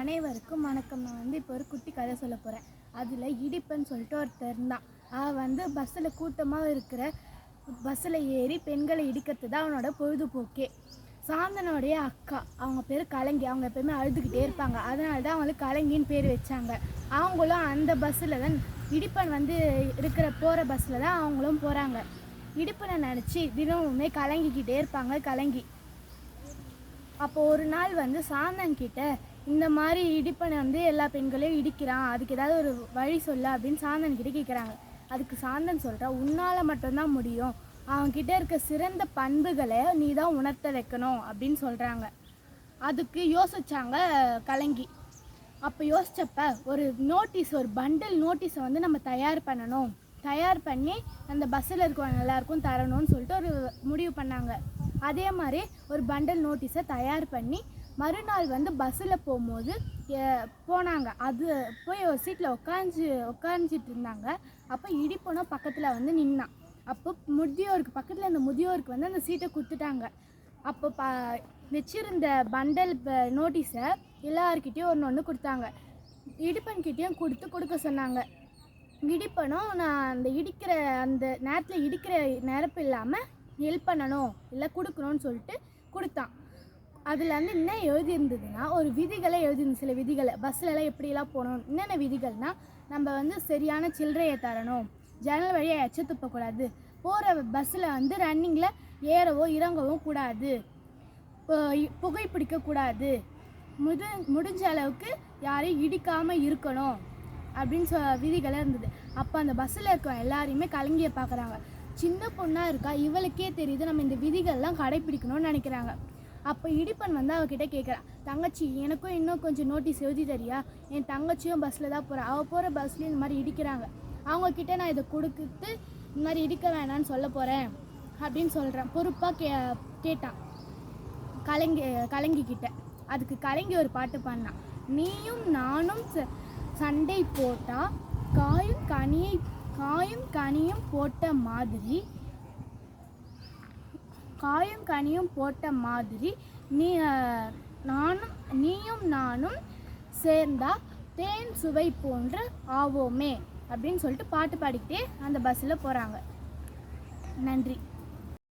அனைவருக்கும் வணக்கம். நான் இப்போ ஒரு குட்டி கதை சொல்ல போகிறேன். அதில் இடிப்பன் சொல்லிட்டு ஒருத்தர் இருந்தான். அவன் பஸ்ஸில் கூட்டமாக இருக்கிற பஸ்ஸில் ஏறி பெண்களை இடிக்கிறது தான் அவனோட பொழுதுபோக்கே. சாந்தனோடைய அக்கா, அவங்க பேர் கலங்கி. அவங்க எப்போயுமே அழுதுகிட்டே இருப்பாங்க. அதனால தான் அவங்களுக்கு கலங்கின்னு பேர் வச்சாங்க. அவங்களும் அந்த பஸ்ஸில் தான் இடிப்பன் போகிற பஸ்ஸில் தான் அவங்களும் போகிறாங்க. இடிப்பனை நினச்சி தினமுமே கலங்கிக்கிட்டே இருப்பாங்க கலங்கி. அப்போ ஒரு நாள் சாந்தன் கிட்ட இந்த மாதிரி இடிப்பனை எல்லா பெண்களையும் இடிக்கிறான், அதுக்கு ஏதாவது ஒரு வழி சொல்ல அப்படின்னு சாந்தன் கிட்ட கேட்குறாங்க. அதுக்கு சாந்தன் சொல்கிறா, உன்னால் மட்டும்தான் முடியும், அவன்கிட்ட இருக்க சிறந்த பண்புகளை நீ தான் உணர்த்த வைக்கணும் அப்படின்னு சொல்கிறாங்க. அதுக்கு யோசிச்சாங்க கலங்கி. அப்போ யோசிச்சப்ப ஒரு பண்டில் நோட்டீஸை நம்ம தயார் பண்ணணும், தயார் பண்ணி அந்த பஸ்ஸில் இருக்கவங்க எல்லாருக்கும் தரணும்னு சொல்லிட்டு ஒரு முடிவு பண்ணாங்க. அதே மாதிரி ஒரு பண்டல் நோட்டீஸை தயார் பண்ணி மறுநாள் பஸ்ஸில் போகும்போது போனாங்க. அது போய் ஒரு சீட்டில் உட்காந்துட்டு இருந்தாங்க. அப்போ இடிப்பனும் பக்கத்தில் நின்னான். அப்போ பக்கத்தில் அந்த முதியோருக்கு அந்த சீட்டை கொடுத்துட்டாங்க. அப்போ வச்சிருந்த பண்டல் நோட்டீஸை எல்லாருக்கிட்டேயும் ஒன்று கொடுத்தாங்க. இடிப்பன்கிட்டையும் கொடுக்க சொன்னாங்க. இடிப்பனும் நான் அந்த நேரத்தில் இடிக்கிற நிரப்பு இல்லாமல் ஹெல்ப் பண்ணணும் இல்லை கொடுக்கணும்னு சொல்லிட்டு கொடுத்தான். அதில் என்ன எழுதியிருந்ததுன்னா, ஒரு விதிகளை எழுதிருந்து, சில விதிகளை பஸ்ஸிலலாம் எப்படிலாம் போகணும், என்னென்ன விதிகள்னால், நம்ம சரியான சில்லறையை தரணும், ஜன்னல் வழியாக எச்ச துப்பக்கூடாது, போகிற பஸ்ஸில் ரன்னிங்கில் ஏறவோ இறங்கவும் கூடாது, புகைப்பிடிக்கக்கூடாது, முடிஞ்ச அளவுக்கு யாரையும் இடிக்காமல் இருக்கணும் அப்படின்னு விதிகளை இருந்தது. அப்போ அந்த பஸ்ஸில் இருக்க எல்லாரையுமே கலங்கிய பார்க்குறாங்க. சின்ன பொண்ணாக இருக்கா, இவளுக்கே தெரியுது நம்ம இந்த விதிகள்லாம் கடைப்பிடிக்கணும்னு நினைக்கிறாங்க. அப்போ இடிப்பன் அவகிட்ட கேட்குறான், தங்கச்சி எனக்கும் இன்னும் கொஞ்சம் நோட்டீஸ் எழுதி தரியா, என் தங்கச்சியும் பஸ்ஸில் தான் போகிறான், அவள் போகிற பஸ்லேயும் இந்த மாதிரி இடிக்கிறாங்க, அவங்கக்கிட்ட நான் இதை கொடுத்துட்டு இந்த மாதிரி இடிக்க வேணான்னு சொல்ல போகிறேன் அப்படின்னு சொல்கிறேன். பொறுப்பாக கேட்டான் கலங்கிக்கிட்ட. அதுக்கு கலங்கி ஒரு பாட்டு பாடினான். நீயும் நானும் சண்டை போட்டால் காயும் கனியும் போட்ட மாதிரி நீயும் நானும் சேர்ந்தா தேன் சுவை போன்று ஆவோமே அப்படின்னு சொல்லிட்டு பாட்டு பாடிக்கிட்டே அந்த பஸ்ஸில் போகிறாங்க. நன்றி.